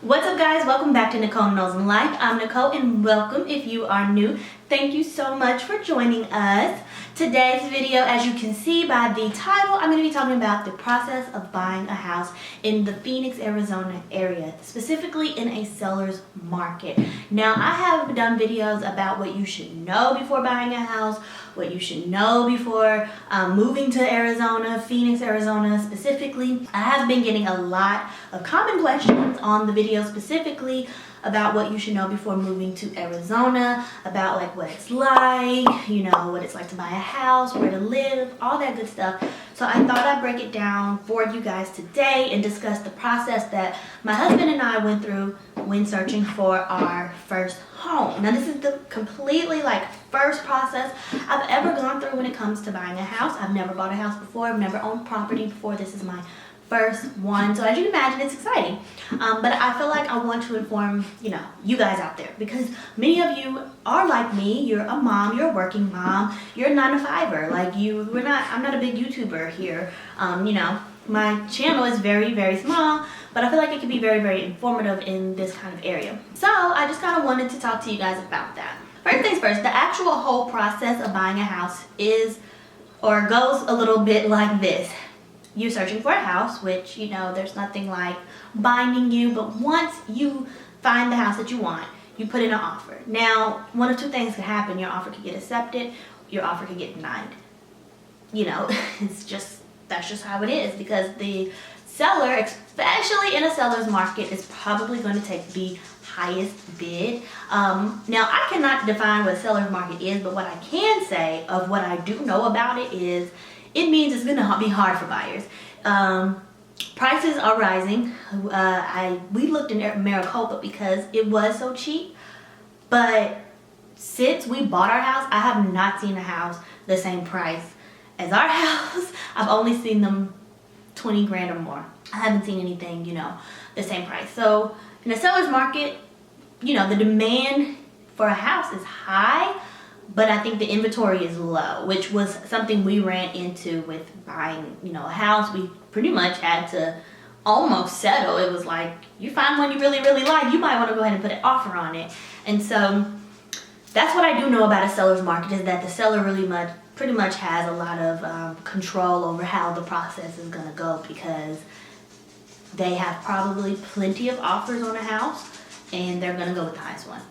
What's up, guys? Welcome back to Nicole Knows in Life. I'm Nicole and welcome if you are new. Thank you so much for joining us. Today's video, as you can see by the title, I'm going to be talking about the process of buying a house in the Phoenix, Arizona area, specifically in a seller's market. Now, I have done videos about what you should know before buying a house, what you should know before moving to Arizona, Phoenix, Arizona specifically. I have been getting a lot of common questions on the video specifically about what you should know before moving to Arizona, about like what it's like, you know, what it's like to buy a house, where to live, all that good stuff. So I thought I'd break it down for you guys today and discuss the process that my husband and I went through when searching for our first home. Now, this is the completely first process I've ever gone through when it comes to buying a house. I've never bought a house before. I've never owned property before. This is my first one. So as you can imagine, it's exciting. But I feel like I want to inform, you guys out there, because many of you are like me. You're a mom, you're a working mom, you're a 9-to-5er. I'm not a big YouTuber here. My channel is very, very small, but I feel like it can be very, very informative in this kind of area. So I just kind of wanted to talk to you guys about that. First things first, the actual whole process of buying a house goes a little bit like this. You're searching for a house, which, there's nothing like binding you, but once you find the house that you want, you put in an offer. Now, one of two things could happen. Your offer could get accepted, your offer could get denied. That's just how it is, because the seller, especially in a seller's market, is probably going to take the highest bid. Now, I cannot define what a seller's market is, but what I can say of what I do know about it is it means it's going to be hard for buyers. Prices are rising. We looked in Maricopa because it was so cheap, but since we bought our house, I have not seen a house the same price as our house. I've only seen them 20 grand or more. I haven't seen anything, the same price. So in a seller's market, the demand for a house is high, but I think the inventory is low, which was something we ran into with buying, a house. We pretty much had to almost settle. It was like, you find one you really, really like, you might want to go ahead and put an offer on it. And so that's what I do know about a seller's market, is that the seller pretty much has a lot of control over how the process is going to go, because they have probably plenty of offers on a house and they're going to go with the highest one.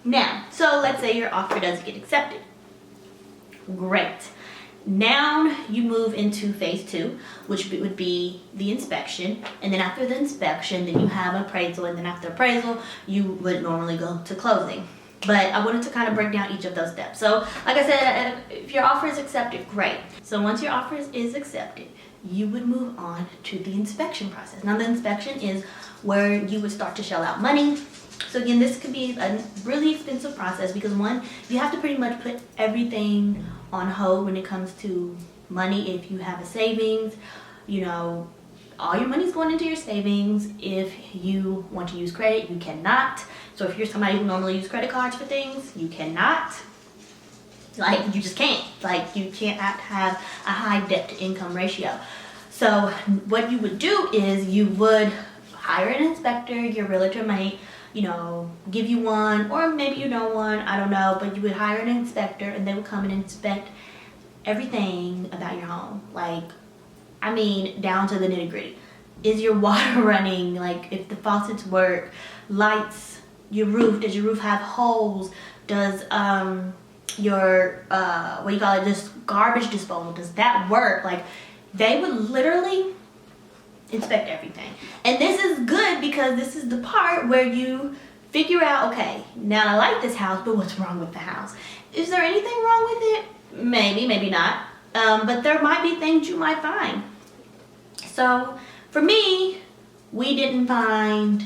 Now, so let's say your offer doesn't get accepted. Great. Now you move into phase 2, which would be the inspection. And then after the inspection, then you have appraisal. And then after appraisal, you would normally go to closing. But I wanted to kind of break down each of those steps. So like I said, if your offer is accepted, great. So once your offer is accepted, you would move on to the inspection process. Now, the inspection is where you would start to shell out money. So again, this could be a really expensive process because, one, you have to pretty much put everything on hold when it comes to money. If you have a savings, all your money's going into your savings. If you want to use credit, you cannot. So if you're somebody who normally uses credit cards for things, you cannot. You just can't. You can't have a high debt to income ratio. So what you would do is you would hire an inspector. Your realtor might give you one, or maybe you know one, I don't know, but you would hire an inspector and they would come and inspect everything about your home. Down to the nitty gritty. Is your water running? If the faucets work, lights, your roof, does your roof have holes? Does your just garbage disposal, does that work? They would literally inspect everything. And this is good because this is the part where you figure out, okay, now I like this house, but what's wrong with the house? Is there anything wrong with it? Maybe, maybe not. But there might be things you might find. So for me, we didn't find,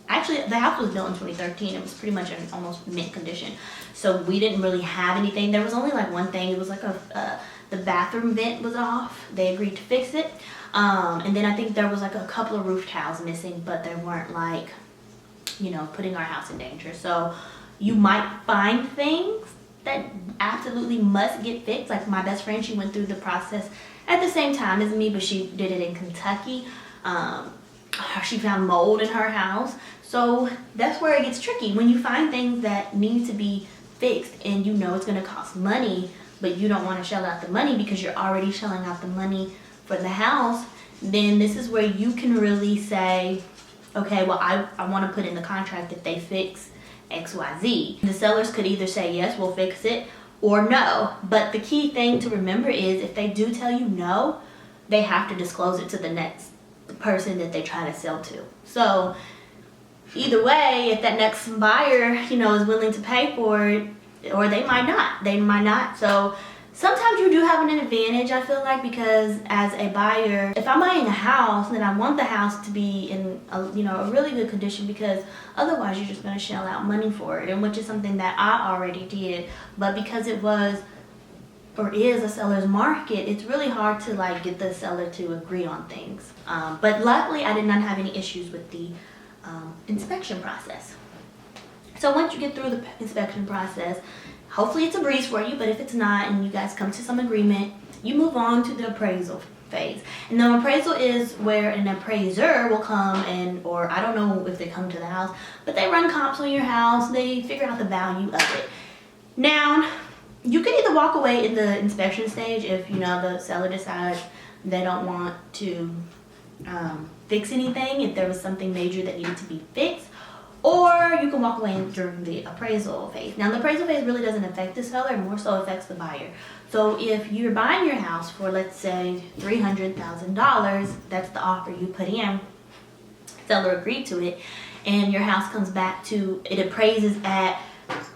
actually the house was built in 2013. It was pretty much in almost mint condition. So we didn't really have anything. There was only one thing. It was the bathroom vent was off. They agreed to fix it. And then I think there was a couple of roof tiles missing, but they weren't putting our house in danger. So you might find things that absolutely must get fixed. My best friend, she went through the process at the same time as me, but she did it in Kentucky. She found mold in her house. So that's where it gets tricky. When you find things that need to be fixed and you know it's going to cost money, but you don't want to shell out the money because you're already shelling out the money for the house, then this is where you can really say, okay, well, I want to put in the contract that they fix XYZ. The sellers could either say, yes, we'll fix it, or no. But the key thing to remember is if they do tell you no, they have to disclose it to the next person that they try to sell to. So either way, if that next buyer, is willing to pay for it, or they might not. So sometimes you do have an advantage, I feel like, because as a buyer, if I'm buying a house, then I want the house to be in a really good condition, because otherwise you're just going to shell out money for it, and which is something that I already did. But because it was or is a seller's market, it's really hard to get the seller to agree on things. But luckily, I did not have any issues with the inspection process. So once you get through the inspection process, hopefully it's a breeze for you, but if it's not and you guys come to some agreement, you move on to the appraisal phase. And the appraisal is where an appraiser will come or I don't know if they come to the house, but they run comps on your house, they figure out the value of it. Now, you can either walk away in the inspection stage if, the seller decides they don't want to fix anything, if there was something major that needed to be fixed, or you can walk away during the appraisal phase. Now, the appraisal phase really doesn't affect the seller, it more so affects the buyer. So if you're buying your house for, let's say, $300,000, that's the offer you put in, seller agreed to it, and your house comes back to, it appraises at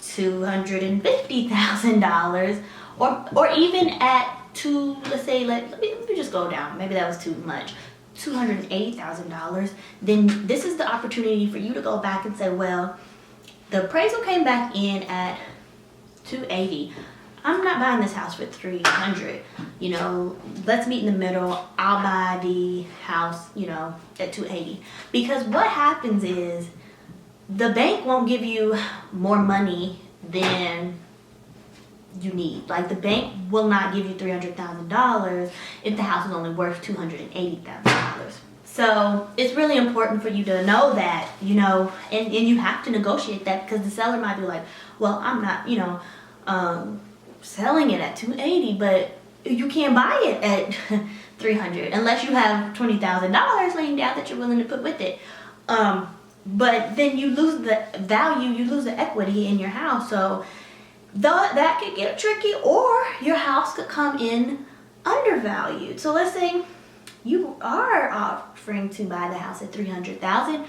$250,000, or even at let me just go down, maybe that was too much, $280,000, then this is the opportunity for you to go back and say, well, the appraisal came back in at $280. I'm not buying this house for $300. Let's meet in the middle. I'll buy the house, at $280. Because what happens is the bank won't give you more money than you need. The bank will not give you $300,000 if the house is only worth $280,000. So it's really important for you to know that, and you have to negotiate that, because the seller might be like, well, I'm not, selling it at $280, but you can't buy it at $300 unless you have $20,000 laying down that you're willing to put with it. But then you lose the value, you lose the equity in your house. So that could get tricky, or your house could come in undervalued. So let's say you are offering to buy the house at $300,000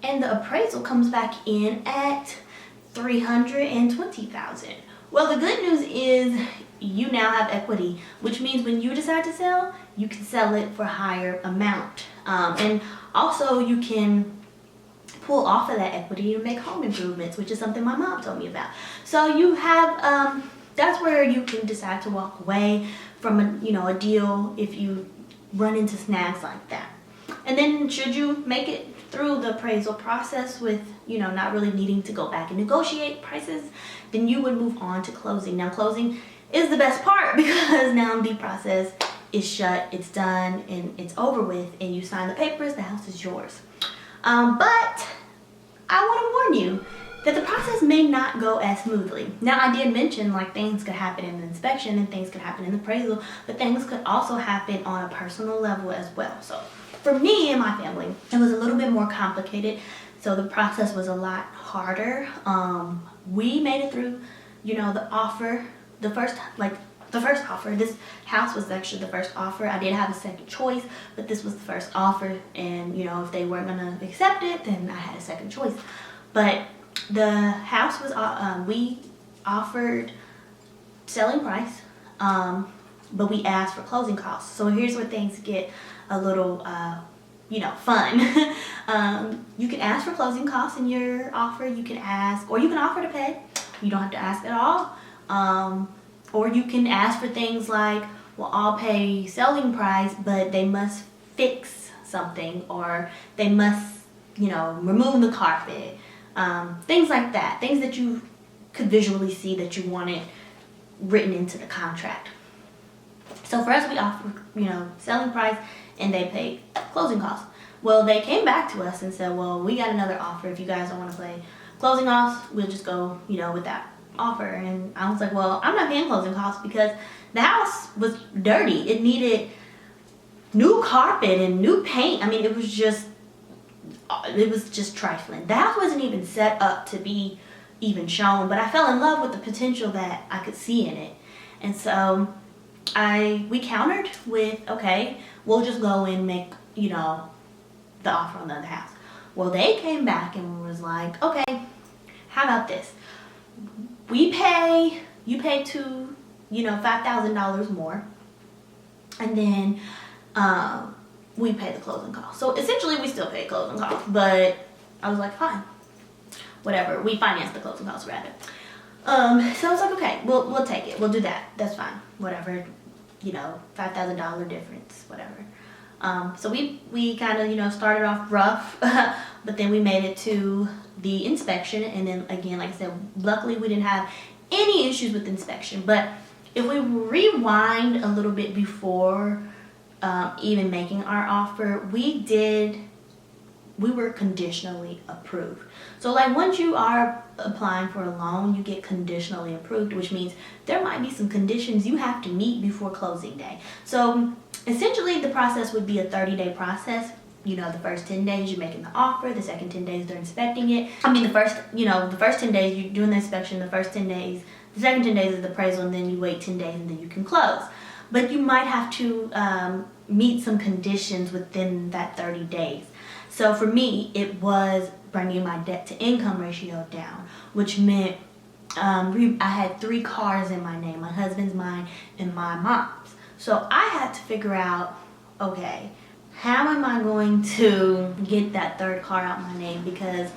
and the appraisal comes back in at $320,000. Well, the good news is you now have equity, which means when you decide to sell, you can sell it for a higher amount. And also you can pull off of that equity and make home improvements, which is something my mom told me about. So you have, that's where you can decide to walk away from a deal if you run into snags like that. And then should you make it through the appraisal process with, not really needing to go back and negotiate prices, then you would move on to closing. Now, closing is the best part, because now the process is shut, it's done, and it's over with, and you sign the papers, the house is yours. But I want to warn you that the process may not go as smoothly. Now, I did mention things could happen in the inspection and things could happen in the appraisal, but things could also happen on a personal level as well. So for me and my family, it was a little bit more complicated. So the process was a lot harder. We made it through, the offer, the first offer. This house was actually the first offer. I did have a second choice, but this was the first offer. And, if they weren't going to accept it, then I had a second choice. But the house was, we offered selling price, but we asked for closing costs. So here's where things get a little, fun. You can ask for closing costs in your offer. You can ask, or you can offer to pay. You don't have to ask at all. Or you can ask for things like, well, I'll pay selling price, but they must fix something, or they must, remove the carpet. Things like that. Things that you could visually see that you wanted written into the contract. So for us, we offer, selling price, and they pay closing costs. Well, they came back to us and said, well, we got another offer. If you guys don't want to play closing costs, we'll just go, with that offer. And I was like, well, I'm not paying closing costs because the house was dirty. It needed new carpet and new paint. I mean, it was just trifling. The house wasn't even set up to be even shown, but I fell in love with the potential that I could see in it. And so we countered with, okay, we'll just go and make, the offer on the other house. Well, they came back and was like, okay, how about this? You pay $5,000 more, and then we pay the closing costs. So essentially we still pay closing costs, but I was like, fine, whatever. We financed the closing costs rather. So I was like, okay, we'll take it. We'll do that. That's fine. Whatever, $5,000 difference, whatever. So we kind of, started off rough, but then we made it to the inspection. And then again, like I said, luckily we didn't have any issues with the inspection. But if we rewind a little bit before even making our offer, we were conditionally approved. So like once you are applying for a loan, you get conditionally approved, which means there might be some conditions you have to meet before closing day. So essentially the process would be a 30-day process. The first 10 days you're making the offer, the second 10 days they're inspecting it. The first 10 days you're doing the inspection, the second 10 days is the appraisal, and then you wait 10 days and then you can close. But you might have to meet some conditions within that 30 days. So for me, it was bringing my debt to income ratio down, which meant I had 3 cars in my name, my husband's, mine, and my mom's. So I had to figure out, okay, how am I going to get that 3rd car out my name? Because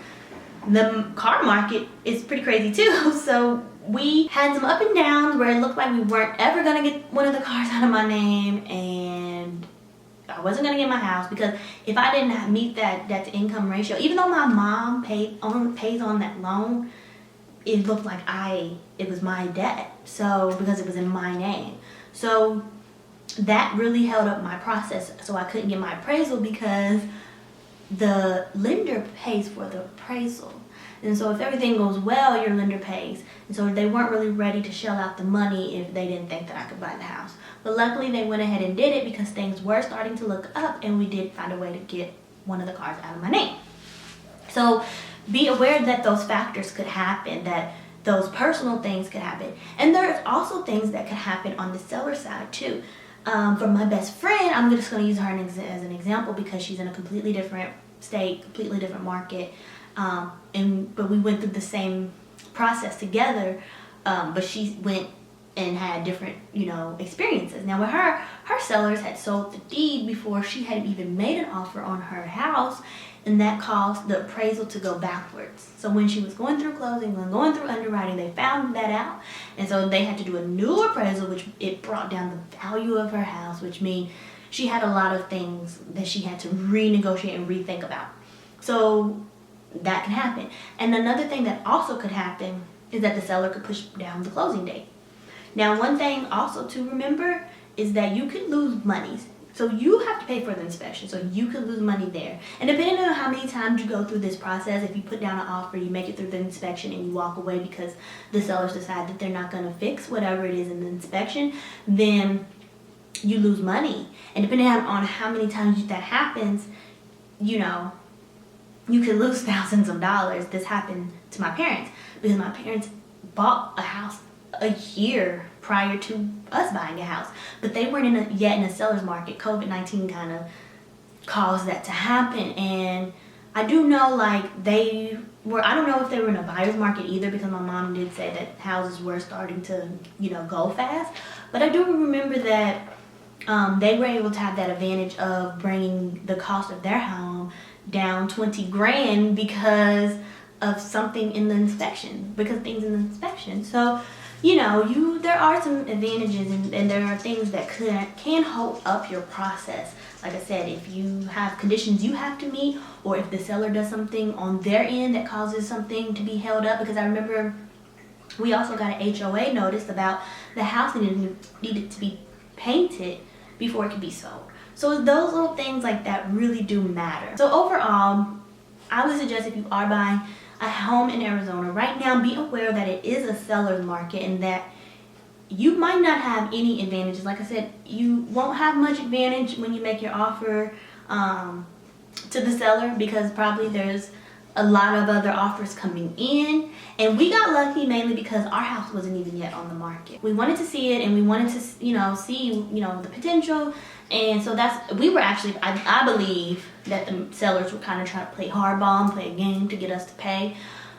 the car market is pretty crazy too. So we had some up and downs where it looked like we weren't ever going to get one of the cars out of my name, and I wasn't going to get my house because if I didn't meet that debt to income ratio, even though my mom pays on that loan, it looked like it was my debt. So because it was in my name. So that really held up my process. So I couldn't get my appraisal because the lender pays for the appraisal. And so if everything goes well, your lender pays. And so they weren't really ready to shell out the money if they didn't think that I could buy the house. But luckily they went ahead and did it because things were starting to look up, and we did find a way to get one of the cars out of my name. So be aware that those factors could happen, that those personal things could happen. And there's also things that could happen on the seller side too. For my best friend, I'm just going to use her as an example because she's in a completely different state, completely different market. But we went through the same process together, but she went and had different, experiences. Now with her sellers had sold the deed before she had even made an offer on her house, and that caused the appraisal to go backwards. So when she was going through closing and going through underwriting, they found that out, and so they had to do a new appraisal, which it brought down the value of her house, which means she had a lot of things that she had to renegotiate and rethink about. So that can happen. And another thing that also could happen is that the seller could push down the closing date. Now, one thing also to remember is that you could lose money. So you have to pay for the inspection, so you could lose money there. And depending on how many times you go through this process, if you put down an offer, you make it through the inspection, and you walk away because the sellers decide that they're not going to fix whatever it is in the inspection, then you lose money. And depending on how many times that happens, you could lose thousands of dollars. This happened to my parents because my parents bought a house a year prior to us buying a house, but they weren't yet in a seller's market. COVID-19 kind of caused that to happen, and I do know I don't know if they were in a buyer's market either, because my mom did say that houses were starting to go fast, but I do remember that they were able to have that advantage of bringing the cost of their home down 20 grand because of something in the inspection, because things in the inspection. So there are some advantages, and there are things that can hold up your process. Like I said, if you have conditions you have to meet, or if the seller does something on their end that causes something to be held up, because I remember we also got an HOA notice about the house needed to be painted before it could be sold. So those little things like that really do matter. So overall, I would suggest if you are buying a home in Arizona right now, be aware that it is a seller's market and that you might not have any advantages. Like I said, you won't have much advantage when you make your offer to the seller, because probably there's a lot of other offers coming in, and we got lucky mainly because our house wasn't even yet on the market. We wanted to see it, and we wanted to see the potential, and so we were actually, I believe that the sellers were kind of trying to play hardball and play a game to get us to pay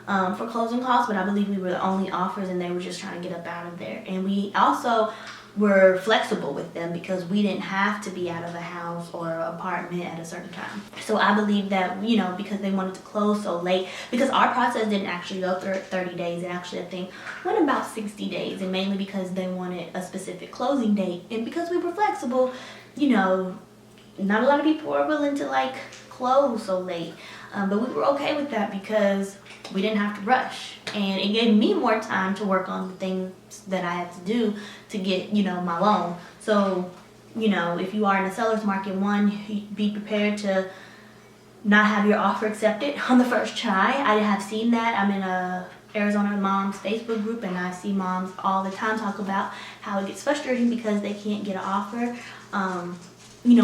for closing costs, but I believe we were the only offers and they were just trying to get up out of there. And we also were flexible with them because we didn't have to be out of the house or apartment at a certain time. So I believe that, because they wanted to close so late, because our process didn't actually go through 30 days, it actually, I think, went about 60 days, and mainly because they wanted a specific closing date. And because we were flexible, not a lot of people were willing to close so late. But we were okay with that because we didn't have to rush, and it gave me more time to work on the things that I had to do to get my loan. So if you are in a seller's market, one, be prepared to not have your offer accepted on the first try. I have seen that. I'm in a Arizona Moms Facebook group, and I see moms all the time talk about how it gets frustrating because they can't get an offer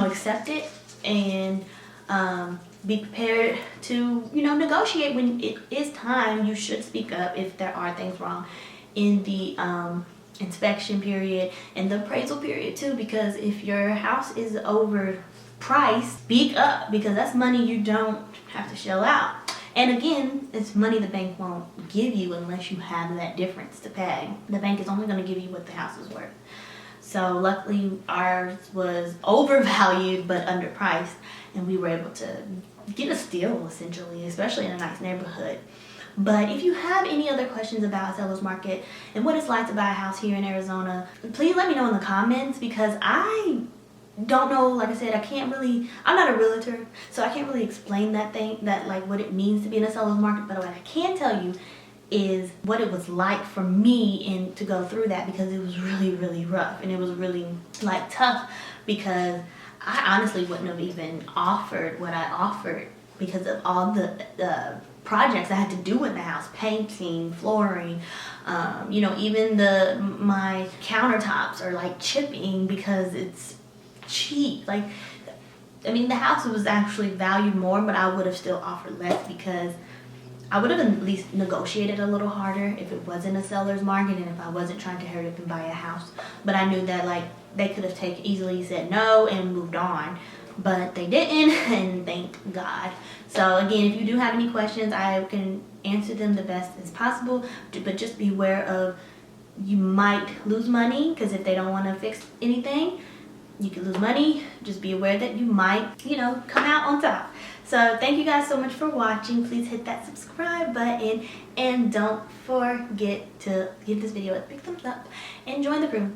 accepted, and be prepared to negotiate when it is time. You should speak up if there are things wrong in the inspection period and the appraisal period too, because if your house is overpriced, speak up, because that's money you don't have to shell out. And again, it's money the bank won't give you unless you have that difference to pay. The bank is only going to give you what the house is worth. So luckily ours was overvalued but underpriced, and we were able to get a steal essentially, especially in a nice neighborhood. But if you have any other questions about a seller's market and what it's like to buy a house here in Arizona, please let me know in the comments, because I don't know, like I said, I'm not a realtor, so I can't really explain what it means to be in a seller's market. But what I can tell you is what it was like for me to go through that, because it was really, really rough, and it was really tough, because I honestly wouldn't have even offered what I offered because of all the projects I had to do in the house, painting, flooring, even my countertops are chipping because it's cheap. The house was actually valued more, but I would have still offered less, because I would have at least negotiated a little harder if it wasn't a seller's market and if I wasn't trying to hurry up and buy a house. But I knew that they could have easily said no and moved on, but they didn't, and thank God. So again, if you do have any questions, I can answer them the best as possible, but just be aware of, you might lose money, because if they don't want to fix anything, you can lose money. Just be aware that you might, come out on top. So thank you guys so much for watching. Please hit that subscribe button, and don't forget to give this video a big thumbs up and join the crew.